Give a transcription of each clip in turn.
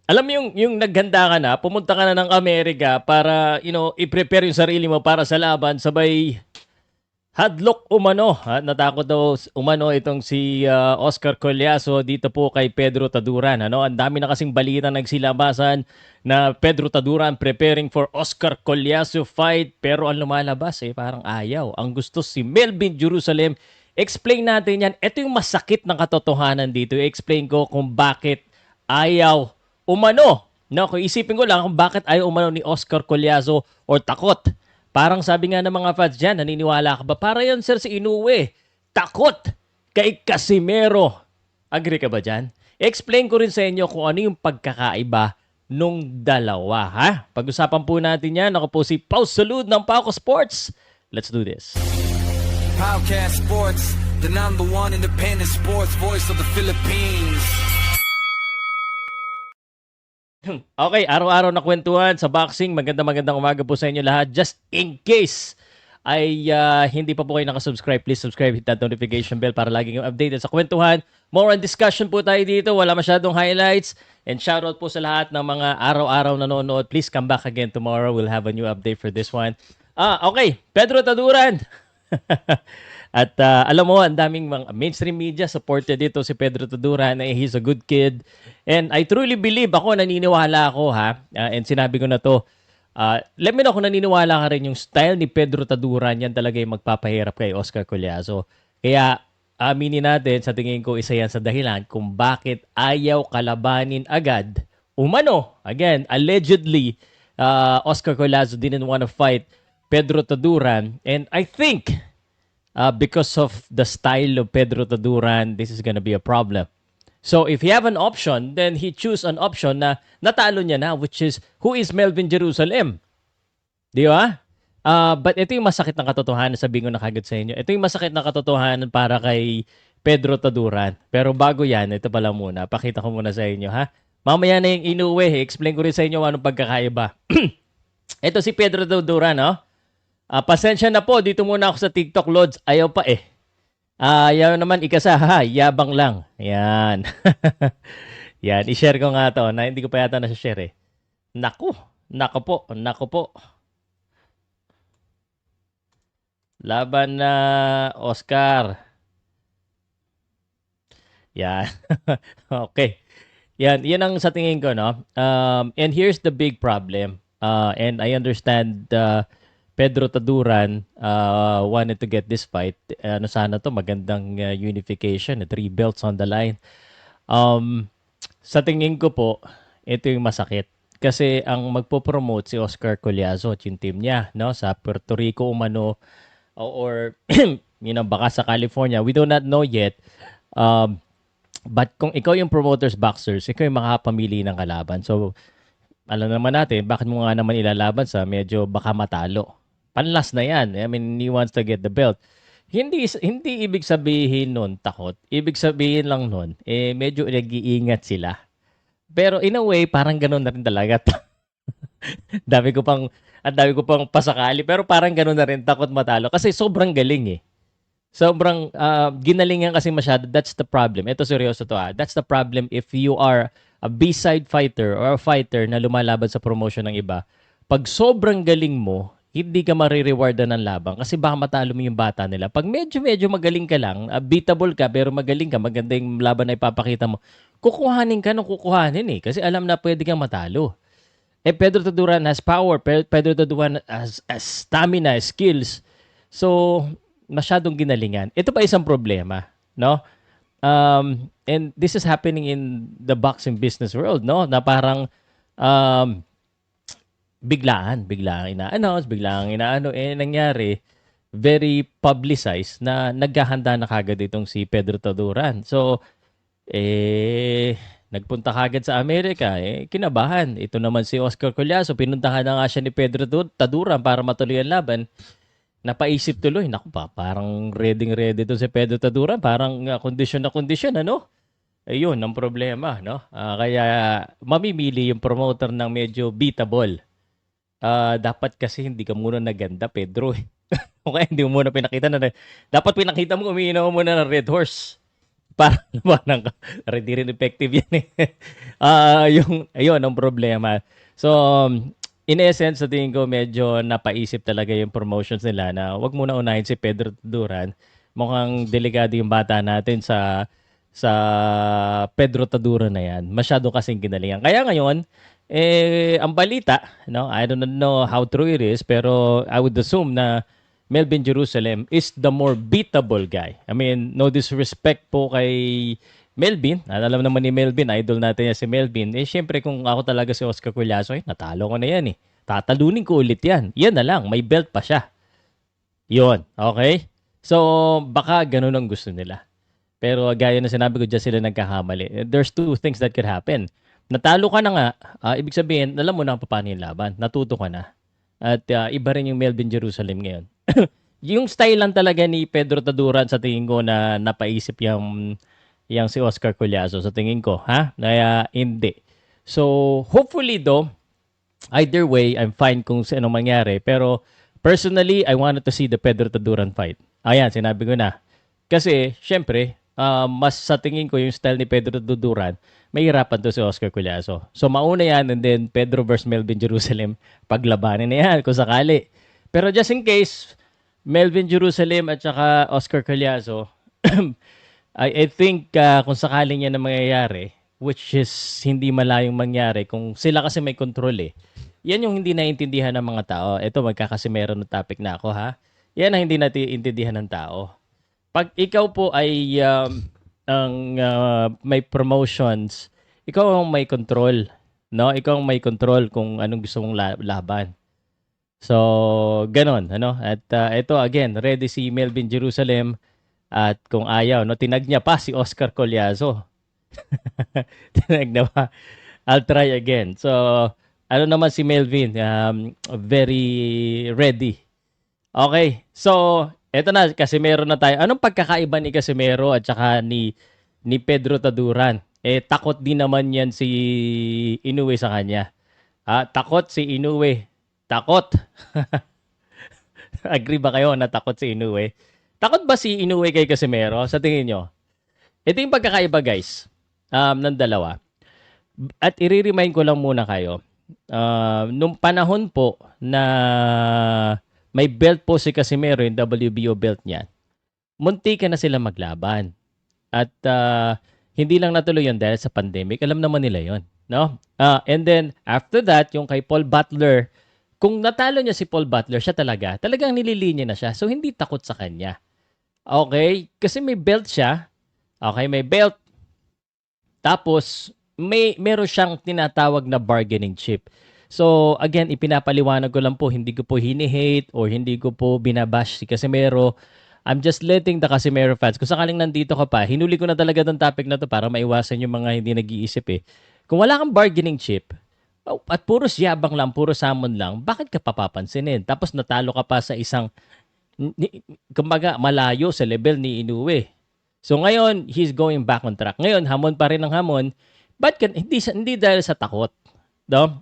Alam mo yung naghanda ka na, pumunta ka na ng Amerika para, i-prepare yung sarili mo para sa laban, sabay hadlock umano. Ha? Natakot daw umano itong si Oscar Colyaso dito po kay Pedro Taduran. Ano? Ang dami na kasing balita nagsilabasan na Pedro Taduran preparing for Oscar Colyaso fight. Pero ang lumalabas parang ayaw. Ang gusto si Melvin Jerusalem. Explain natin yan. Ito yung masakit ng katotohanan dito. I-explain ko kung bakit ayaw umano. No, kung isipin ko lang kung bakit ayaw umano ni Oscar Colyaso or takot. Parang sabi nga ng mga fans dyan, naniniwala ka ba? Para yan, sir, si Inoue. Takot kay Casimero. Agree ka ba dyan? Explain ko rin sa inyo kung ano yung pagkakaiba nung dalawa, ha? Pag-usapan po natin yan. Ako po si Pau Salud ng Pauco Sports. Let's do this. Podcast Sports, the number one independent sports voice of the Philippines. Okay, araw-araw na kwentuhan sa boxing. Magandang umaga po sa inyo lahat. Just in case ay hindi pa po kayo nakasubscribe, please subscribe, hit that notification bell para lagi kayong updated sa kwentuhan. More on discussion po tayo dito. Wala masyadong highlights. And shoutout po sa lahat ng mga araw-araw nanonood. Please come back again tomorrow. We'll have a new update for this one. Okay. Pedro Taduran. At alam mo, ang daming mga mainstream media supported dito si Pedro Taduran. He's a good kid. And I truly believe, naniniwala ako ha. And sinabi ko na to. Let me know kung naniniwala ka rin yung style ni Pedro Taduran. Yan talaga yung magpapahirap kay Oscar Colyaso. Kaya aminin natin, sa tingin ko isa yan sa dahilan kung bakit ayaw kalabanin agad. Umano, again, allegedly, Oscar Colyaso didn't want to fight Pedro Taduran. And I think because of the style of Pedro Taduran, this is gonna be a problem. So if you have an option, then he choose an option na natalo niya na, which is, who is Melvin Jerusalem? Di ba? But ito yung masakit na katotohanan, sabihin ko na kagad sa inyo. Ito yung masakit na katotohanan para kay Pedro Taduran. Pero bago yan, ito pala muna. Pakita ko muna sa inyo, ha? Mamaya na yung Inoue. Explain ko rin sa inyo anong pagkakaiba. Ito si Pedro Taduran, no? Pasensya na po, dito muna ako sa TikTok, Lods. Ayaw pa ayaw naman ikasa, ha? Yabang lang. Yan. Yan, i-share ko nga to. Na, hindi ko pa yata nasa-share Naku po. Laban na Oscar. Yan. Okay. Yan ang sa tingin ko, no? And here's the big problem. And I understand Pedro Taduran wanted to get this fight. Sana to magandang unification, 3 belts on the line. Sa tingin ko po, ito yung masakit. Kasi ang magpo-promote si Oscar Colyaso at yung team niya, no, sa Puerto Rico umano or baka sa California, we do not know yet. But kung ikaw yung promoters, boxers, ikaw yung makapamili ng kalaban. So, alam naman natin, bakit mo nga naman ilalaban sa medyo baka matalo? Panlas na yan. I mean, he wants to get the belt. Hindi ibig sabihin nun takot. Ibig sabihin lang nun, medyo nag-iingat sila. Pero in a way, parang ganun na rin talaga. dami ko pang pasakali, pero parang ganun na rin, takot matalo. Kasi sobrang galing Sobrang ginalingan kasi masyado. That's the problem. Ito seryoso to That's the problem if you are a B-side fighter or a fighter na lumalaban sa promotion ng iba. Pag sobrang galing mo, hindi ka marirewardan ng labang kasi baka matalo mo yung bata nila. Pag medyo magaling ka lang, beatable ka pero magaling ka, maganda yung laban na ipapakita mo, kukuhanin ka nung kukuhanin kasi alam na pwede kang matalo. Pedro Taduran has power, Pedro Taduran has stamina, skills. So, masyadong ginalingan. Ito pa isang problema, no? And this is happening in the boxing business world, no? Na parang biglaan ina-announce, nangyari, very publicized na naghahanda na kagad itong si Pedro Taduran. So, nagpunta kagad sa Amerika, kinabahan. Ito naman si Oscar Colyaso, pinuntahan na nga siya ni Pedro Taduran para matuloy ang laban. Napaisip tuloy, naku pa, parang ready to si Pedro Taduran, parang kondisyon na kondisyon, ano? Ayun, ang problema, no? Kaya mamimili yung promoter ng medyo beatable. Dapat kasi hindi ka muna naganda, Pedro. Okay, hindi mo muna pinakita na. Dapat pinakita mo, umiinom mo muna ng Red Horse. para labanan ka. Hindi rin effective yan eh. Ayun, ang problema. So, in essence, sa tingin ko, medyo napaisip talaga yung promotions nila na wag muna unahin si Pedro Taduran. Mukhang delikado yung bata natin sa Pedro Taduran na yan. Masyado kasing ginalingan. Kaya ngayon, ang balita, no, I don't know how true it is, pero I would assume na Melvin Jerusalem is the more beatable guy. I mean, no disrespect po kay Melvin. Alam naman ni Melvin, idol natin yan si Melvin. Siyempre kung ako talaga si Oscar Cullazo, natalo ko na yan eh. Tatalunin ko ulit yan. Yan na lang, may belt pa siya. Yon, okay? So, baka ganun ang gusto nila. Pero gaya na sinabi ko, dyan sila nagkakamali. There's two things that could happen. Natalo ka na nga, ibig sabihin, alam mo na kung paano yung laban. Natuto ka na. At iba rin yung Melvin Jerusalem ngayon. Yung style lang talaga ni Pedro Taduran sa tingin ko na napaisip yung si Oscar Cullazo sa tingin ko. Kaya hindi. So, hopefully though, either way, I'm fine kung ano mangyari. Pero personally, I wanted to see the Pedro Taduran fight. Ayan, sinabi ko na. Kasi, syempre, mas sa tingin ko yung style ni Pedro Taduran, mahirapan to si Oscar Cullazo. So, mauna yan and then Pedro versus Melvin Jerusalem, paglabanin na yan kung sakali. Pero just in case, Melvin Jerusalem at saka Oscar Cullazo, I think kung sakaling yan na mangyayari, which is hindi malayong mangyari, kung sila kasi may control eh, yan yung hindi naiintindihan ng mga tao. Ito, magkakasimero ng topic na ako ha. Yan ang hindi naiintindihan ng tao. Pag ikaw po ay may promotions, ikaw ang may control. No? Ikaw ang may control kung anong gusto mong laban. So, ganon, ano? At ito again, ready si Melvin Jerusalem at kung ayaw, no, tinag niya pa si Oscar Cullazo. Tinag na pa. I'll try again. So, ano naman si Melvin, very ready. Okay. So, eto na, Casimero na tayo. Anong pagkakaiba ni Casimero at saka ni Pedro Taduran? Takot din naman yan si Inoue sa kanya. Takot si Inoue. Takot. Agree ba kayo na takot si Inoue? Takot ba si Inoue kay Casimero? Sa tingin nyo? Ito yung pagkakaiba guys ng dalawa. At i-remind ko lang muna kayo. Nung panahon po na may belt po si Casimero, yung WBO belt niya, munti ka na sila maglaban. At hindi lang natuloy yun dahil sa pandemic. Alam naman nila yun. No? And then, after that, yung kay Paul Butler, kung natalo niya si Paul Butler, siya talagang nililinya na siya. So, hindi takot sa kanya. Okay? Kasi may belt siya. Okay, may belt. Tapos, meron siyang tinatawag na bargaining chip. So, again, ipinapaliwanag ko lang po, hindi ko po hini-hate or hindi ko po binabash si Casimero. I'm just letting the Casimero fans, kung sakaling nandito ka pa, hinuli ko na talaga ng topic na to para maiwasan yung mga hindi nag-iisip eh. Kung wala kang bargaining chip, at puro yabang lang, puro samon lang, bakit ka papapansinin? Tapos natalo ka pa sa isang, kumbaga, malayo sa level ni Inoue. So ngayon, he's going back on track. Ngayon, hamon pa rin ng hamon. Hindi dahil sa takot. No?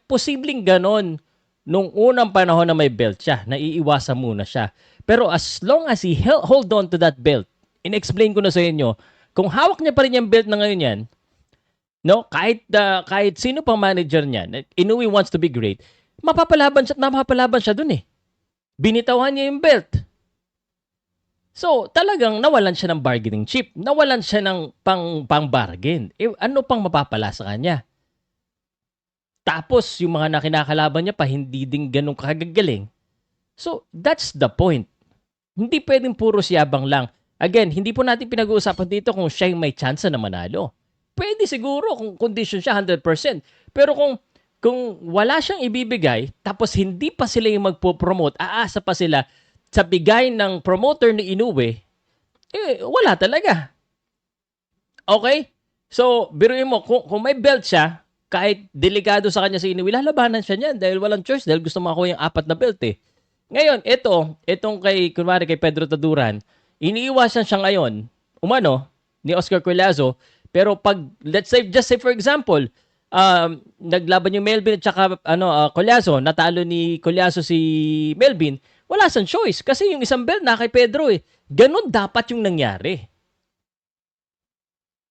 Posibleng ganon nung unang panahon na may belt siya, naiiwasan muna siya. Pero as long as he hold on to that belt, in-explain ko na sa inyo, kung hawak niya pa rin yung belt na ngayon yan, no, kahit sino pang manager niyan, Inoue wants to be great, mapapalaban siya dun eh. Binitawan niya yung belt. So, talagang nawalan siya ng bargaining chip. Nawalan siya ng pang-bargain. Ano pang mapapala sa kanya? Tapos, yung mga nakinakalaban niya pa, hindi din ganun kakagaling. So, that's the point. Hindi pwedeng puro siyabang lang. Again, hindi po natin pinag-uusapan dito kung siya yung may chance na manalo. Pwede siguro kung condition siya 100%. Pero kung wala siyang ibibigay, tapos hindi pa sila yung magpo-promote, aasa pa sila sa bigay ng promoter ni Inoue, wala talaga. Okay? So, biruin mo, kung may belt siya, kahit delikado sa kanya si Inoue, lalabanan siya niyan dahil walang choice, dahil gusto makuha yung 4 na belt eh. Ngayon, itong kunwari kay Pedro Taduran, iniiwasan siya ngayon, ni Oscar Cullazo, pero pag, just say for example, naglaban yung Melvin at saka Cullazo, natalo ni Cullazo si Melvin, wala siyang choice kasi yung isang belt na kay Pedro eh. Ganon dapat yung nangyari.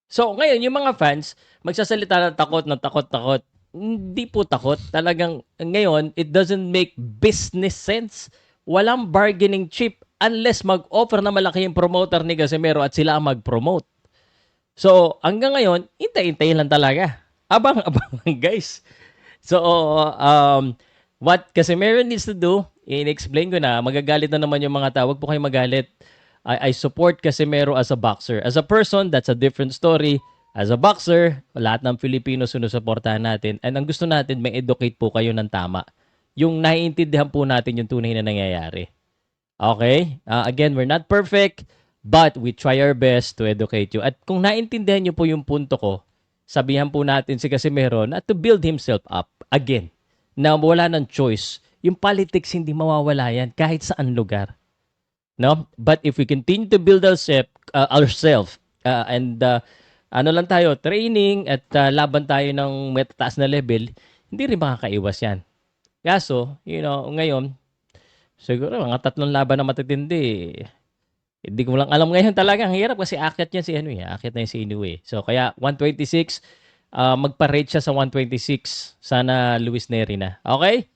So, ngayon, yung mga fans, magsasalita ng takot, ng takot-takot. Hindi po takot. Talagang, ngayon, it doesn't make business sense. Walang bargaining chip unless mag-offer na malaki yung promoter ni Casimero at sila ang mag-promote. So, hanggang ngayon, hintay-hintay lang talaga. Abang-abang lang, guys. So, what Casimero needs to do, in-explain ko na, magagalit na naman yung mga tao. Huwag po kayo magalit. I support Casimero as a boxer. As a person, that's a different story. As a boxer, lahat ng Filipino sinusuportahan natin. And ang gusto natin, may educate po kayo ng tama. Yung naiintindihan po natin yung tunay na nangyayari. Okay? Again, we're not perfect, but we try our best to educate you. At kung naintindihan nyo po yung punto ko, sabihan po natin si Casimero na to build himself up again. Na wala ng choice. Yung politics, hindi mawawala yan kahit saan lugar. No? But if we continue to build ourselves and ano lang tayo, training at laban tayo ng matataas na level, hindi rin makakaiwas yan. Kaso, ngayon, siguro mga 3 laban na matitindi. Hindi ko lang alam ngayon talaga. Ang hirap kasi akyat yan si akyat na yung si Inoue. So kaya 126, magpa-rate siya sa 126. Sana Luis Neri na. Okay?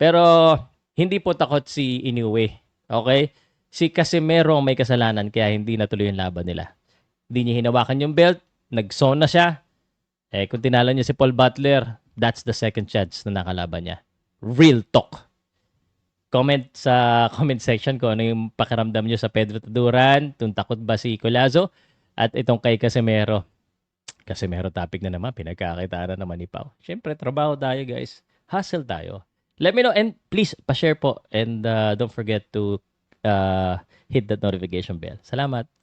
Pero hindi po takot si Inoue. Okay? Si Casimero ang may kasalanan kaya hindi natuloy yung laban nila. Hindi niya hinawakan yung belt, nag-zone na siya. Kung tinalo niya si Paul Butler, that's the second chance na nakalaban niya. Real talk. Comment sa comment section kung ano yung pakiramdam niyo sa Pedro Taduran, kung takot ba si Colazo, at itong kay Casimero. Casimero topic na naman, pinagkakita na naman ni Pao. Siyempre, trabaho tayo guys. Hustle tayo. Let me know and please, pa-share po and don't forget to hit that notification bell. Salamat.